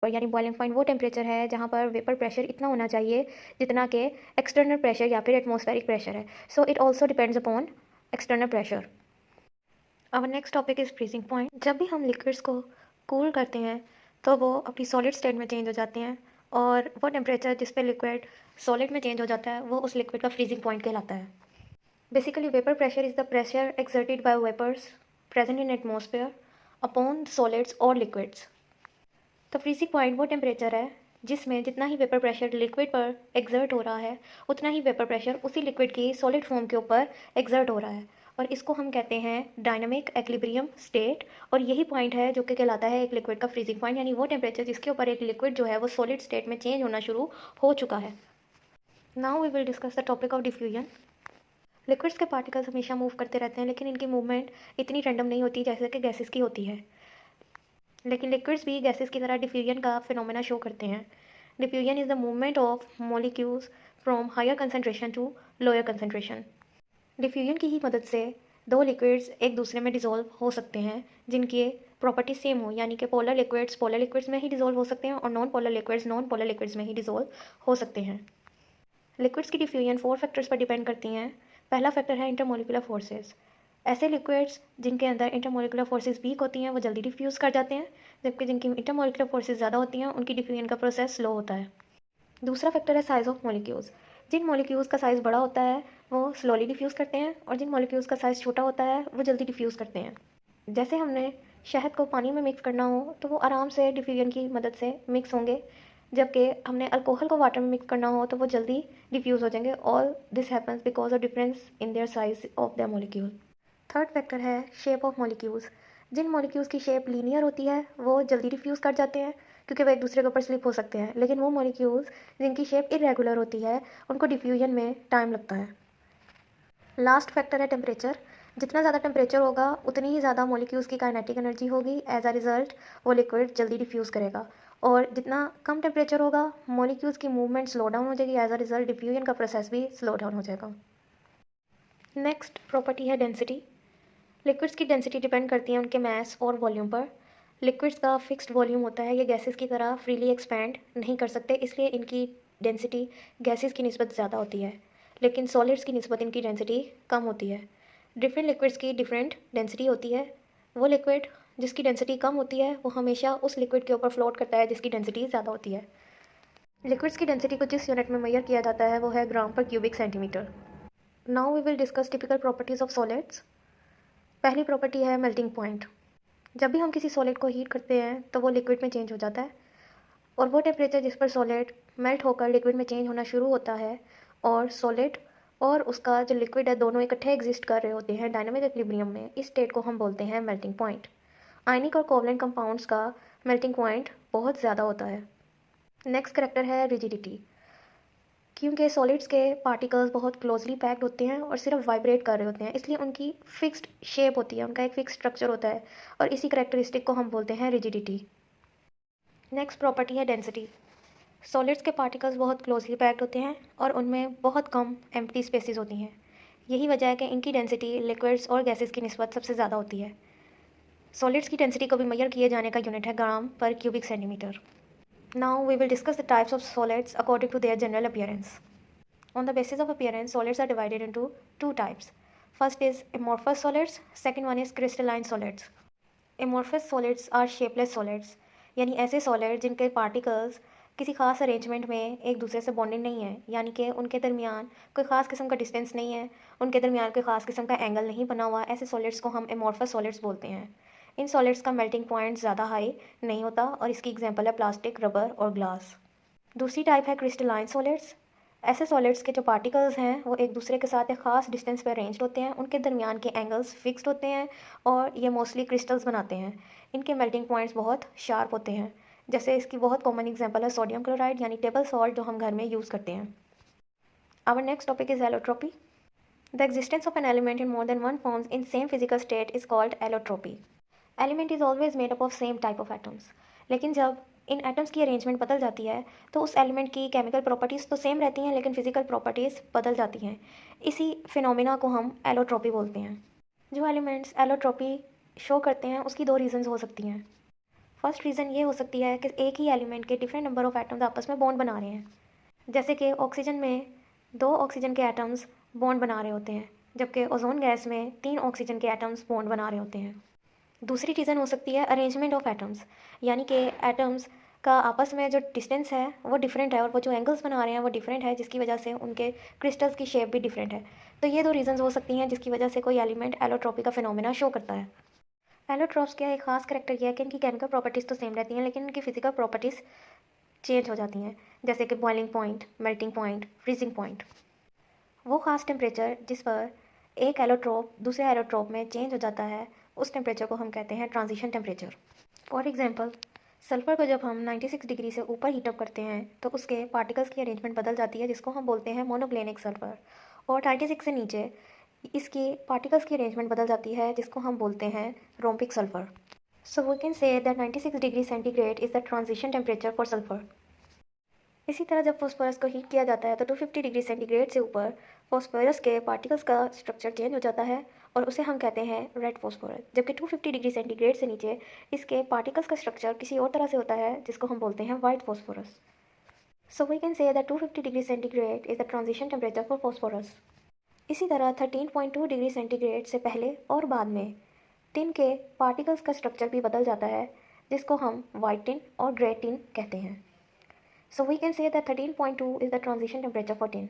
पर, यानी boiling point वो टेम्परेचर है जहाँ पर वेपर प्रेशर इतना होना चाहिए जितना कि एक्सटर्नल प्रेशर या फिर एटमॉस्फेरिक प्रेशर है. So it also depends upon external pressure. Our next topic is freezing point. जब भी हम लिक्विड्स को कूल करते हैं तो वो अपनी सॉलिड स्टेट में चेंज हो जाते हैं, और वो टेम्परेचर जिस पे लिक्विड सॉलिड में चेंज हो जाता है वो उस लिक्विड का फ्रीजिंग पॉइंट कहलाता है. Basically vapour pressure is the pressure exerted by vapours present in atmosphere upon solids और लिक्विड्स. तो फ्रीजिंग पॉइंट वो टेम्परेचर है जिसमें जितना ही वेपर प्रेशर लिक्विड पर एक्सर्ट हो रहा है उतना ही वेपर प्रेशर उसी लिक्विड की सॉलिड फॉर्म के ऊपर एक्सर्ट हो रहा है, और इसको हम कहते हैं डायनामिक एक्विलिब्रियम स्टेट. और यही पॉइंट है जो कि कहलाता है एक लिक्विड का फ्रीजिंग पॉइंट, यानी वो टेम्परेचर जिसके ऊपर एक लिक्विड जो है वो सॉलिड स्टेट में चेंज होना शुरू हो चुका है. Now we will discuss the topic of diffusion. Liquids के पार्टिकल्स हमेशा मूव करते रहते हैं, लेकिन इनकी मूवमेंट इतनी रैंडम नहीं होती जैसे कि गैसेस की होती है. लेकिन लिक्विड्स भी गैसेस की तरह डिफ्यूजन का फिनोमेना शो करते हैं. Diffusion is the movement of molecules from higher concentration to lower concentration. Diffusion की ही मदद से दो लिक्विड्स एक दूसरे में डिज़ोल्व हो सकते हैं जिनके प्रॉपर्टी सेम हो, यानी कि पोलर लिक्विड्स में ही डिज़ोल्व हो सकते हैं और नॉन पोलर लिक्विड्स में ही डिज़ोल्व हो सकते हैं. लिक्विड्स की डिफ्यूजन 4 फैक्टर्स पर डिपेंड करती हैं. पहला फैक्टर है इंटरमोलिकुलर फोर्सेस. ऐसे लिक्विड्स जिनके अंदर इंटरमोलिकुलर फोर्सेस वीक होती हैं वो जल्दी डिफ्यूज़ कर जाते हैं, जबकि जिनकी इंटरमोलिकुलर फोर्सेस ज़्यादा होती हैं उनकी डिफ्यूजन का प्रोसेस स्लो होता है. दूसरा फैक्टर है साइज़ ऑफ मॉलिक्यूल्स. जिन मॉलिक्यूल्स का साइज़ बड़ा होता है वो स्लोली डिफ्यूज़ करते हैं, और जिन मॉलिक्यूल्स का साइज़ छोटा होता है वो जल्दी डिफ्यूज़ करते हैं. जैसे हमने शहद को पानी में मिक्स करना हो तो वो आराम से डिफ्यूजन की मदद से मिक्स होंगे, जबकि हमने अल्कोहल को वाटर में मिक्स करना हो तो वो जल्दी डिफ्यूज़ हो जाएंगे. All this happens because of difference in their size of the molecule. Third factor है शेप ऑफ मॉलिक्यूल्स. जिन मॉलिक्यूल्स की शेप लीनियर होती है वो जल्दी डिफ्यूज़ कर जाते हैं क्योंकि वो एक दूसरे के ऊपर स्लिप हो सकते हैं, लेकिन वो मॉलिक्यूल्स जिनकी शेप इरेगुलर होती है उनको डिफ्यूजन में टाइम लगता है. लास्ट फैक्टर है टेम्परेचर. जितना ज़्यादा टेम्परेचर होगा उतनी ही ज़्यादा मॉलिक्यूल्स की काइनेटिक एनर्जी होगी. एज अ रिज़ल्ट वो लिक्विड जल्दी डिफ्यूज़ करेगा, और जितना कम टेम्परेचर होगा मॉलिक्यूल्स की मूवमेंट स्लो डाउन हो जाएगी. एज अ रिज़ल्ट डिफ्यूजन का प्रोसेस भी स्लो डाउन हो जाएगा. नेक्स्ट प्रॉपर्टी है डेंसिटी. लिक्विड्स की डेंसिटी डिपेंड करती है उनके मास और वॉल्यूम पर. लिक्विड्स का फिक्स्ड वॉल्यूम होता है, ये गैसेस की तरह फ्रीली एक्सपैंड नहीं कर सकते, इसलिए इनकी डेंसिटी गैसेस की निस्बत ज़्यादा होती है, लेकिन सॉलिड्स की निस्बत इनकी डेंसिटी कम होती है. डिफरेंट लिक्विड्स की डिफरेंट डेंसिटी होती है. वो लिक्विड जिसकी डेंसिटी कम होती है वो हमेशा उस लिक्विड के ऊपर फ्लोट करता है जिसकी डेंसिटी ज़्यादा होती है. लिक्विड्स की डेंसिटी को जिस यूनिट में मेजर किया जाता है वो है ग्राम पर cubic centimetre. Now we will discuss typical properties of solids. पहली प्रॉपर्टी है मेल्टिंग पॉइंट. जब भी हम किसी सॉलिड को हीट करते हैं तो वो लिक्विड में चेंज हो जाता है, और वो टेम्परेचर जिस पर सॉलिड मेल्ट होकर लिक्विड में चेंज होना शुरू होता है और सॉलिड और उसका जो लिक्विड है दोनों इकट्ठे एग्जिस्ट कर रहे होते हैं डायनामिक इक्विलिब्रियम में, इस स्टेट को हम बोलते हैं मेल्टिंग पॉइंट. आयनिक और कोवलेंट कंपाउंड्स का मेल्टिंग पॉइंट बहुत ज़्यादा होता है. नेक्स्ट करेक्टर है रिजिडिटी. क्योंकि सॉलिड्स के पार्टिकल्स बहुत क्लोजली पैक्ड होते हैं और सिर्फ वाइब्रेट कर रहे होते हैं, इसलिए उनकी फिक्स्ड शेप होती है, उनका एक फिक्स स्ट्रक्चर होता है, और इसी करेक्टरिस्टिक को हम बोलते हैं रिजिडिटी. नेक्स्ट प्रॉपर्टी है डेंसिटी. सॉलिड्स के पार्टिकल्स बहुत क्लोजली पैक्ड होते हैं और उनमें बहुत कम एम्प्टी स्पेसेस होती हैं. यही वजह है कि इनकी डेंसिटी लिक्विड्स और गैसेस की निस्बत सबसे ज़्यादा होती है. सॉलिड्स की डेंसिटी को भी मेजर किए जाने का यूनिट है ग्राम पर cubic centimetre. Now we will discuss the types of solids according to their general appearance. On the basis of appearance, solids are divided into two types. First is amorphous solids, second one is crystalline solids. Amorphous solids are shapeless solids, यानी ऐसे solid जिनके particles किसी खास arrangement में एक दूसरे से bonded नहीं है, यानी कि उनके दरमियान कोई ख़ास किस्म का डिस्टेंस नहीं है, उनके दरमियान कोई ख़ास किस्म का एंगल नहीं बना हुआ. ऐसे सॉलिड्स को हम amorphous solids बोलते हैं. इन सॉलिड्स का मेल्टिंग पॉइंट ज़्यादा हाई नहीं होता, और इसकी एग्जांपल है प्लास्टिक, रबर और ग्लास. दूसरी टाइप है क्रिस्टलाइन सॉलिड्स. ऐसे सॉलिड्स के जो पार्टिकल्स हैं वो एक दूसरे के साथ एक ख़ास डिस्टेंस पर अरेंज्ड होते हैं, उनके दरमियान के एंगल्स फिक्स्ड होते हैं और ये मोस्टली क्रिस्टल्स बनाते हैं. इनके मेल्टिंग पॉइंट्स बहुत शार्प होते हैं. जैसे इसकी बहुत कॉमन एग्जांपल है सोडियम क्लोराइड, यानी टेबल सॉल्ट जो हम घर में यूज़ करते हैं. Our next topic is allotropy. The existence of an element in more than one forms in same physical state is called allotropy. Element is always made up of same type of atoms. लेकिन जब इन atoms की arrangement बदल जाती है तो उस element की chemical properties तो सेम रहती हैं लेकिन फिजिकल प्रॉपर्टीज़ बदल जाती हैं. इसी फिनोमिना को हम एलोट्रोपी बोलते हैं. जो एलिमेंट्स एलोट्रोपी शो करते हैं उसकी दो रीज़न्स हो सकती हैं. फर्स्ट रीज़न ये हो सकती है कि एक ही एलिमेंट के डिफरेंट नंबर ऑफ एटम्स आपस में बॉन्ड बना रहे हैं। जैसे कि ऑक्सीजन में 2 ऑक्सीजन के एटम्स बॉन्ड बना रहे होते हैं, जबकि ओजोन गैस में 3 ऑक्सीजन के एटम्स बॉन्ड बना रहे होते हैं। दूसरी रीज़न हो सकती है अरेंजमेंट ऑफ एटम्स, यानी कि एटम्स का आपस में जो डिस्टेंस है वो डिफरेंट है और वो जो एंगल्स बना रहे हैं वो डिफरेंट है, जिसकी वजह से उनके क्रिस्टल्स की शेप भी डिफरेंट है। तो ये 2 रीज़न्स हो सकती हैं जिसकी वजह से कोई एलिमेंट एलोट्रॉपी का फिनोमेना शो करता है। एलोट्रॉप्स का एक खास करैक्टर यह है कि इनकी केमिकल प्रॉपर्टीज़ तो सेम रहती हैं, लेकिन इनकी फिजिकल प्रॉपर्टीज़ चेंज हो जाती हैं, जैसे कि boiling point, melting point, freezing point. वो खास टेम्परेचर जिस पर एक एलोट्रॉप दूसरे एलोट्रॉप में चेंज हो जाता है, उस टेम्परेचर को हम कहते हैं transition temperature. For example, sulphur को जब हम 96 डिग्री से ऊपर हीटअप करते हैं तो उसके पार्टिकल्स की अरेंजमेंट बदल जाती है, जिसको हम बोलते हैं मोनोक्लिनिक सल्फ़र। और 96 से नीचे इसकी पार्टिकल्स की अरेंजमेंट बदल जाती है, जिसको हम बोलते हैं rhombic sulphur. So we can say that 96 degree centigrade is the transition temperature for sulphur. इसी तरह जब फॉस्फोरस को हीट किया जाता है तो 250 डिग्री सेंटीग्रेड से ऊपर फॉस्फोरस के पार्टिकल्स का स्ट्रक्चर चेंज हो जाता है और उसे हम कहते हैं रेड फॉस्फोरस, जबकि 250 डिग्री सेंटीग्रेड से नीचे इसके पार्टिकल्स का स्ट्रक्चर किसी और तरह से होता है, जिसको हम बोलते हैं white phosphorus. So we can say that 250 degree centigrade is the transition temperature for phosphorus. इसी तरह 13.2 डिग्री सेंटीग्रेड से पहले और बाद में टिन के पार्टिकल्स का स्ट्रक्चर भी बदल जाता है, जिसको हम वाइट टिन और ग्रे टिन कहते हैं। So we can say that 13.2 is the transition temperature for tin.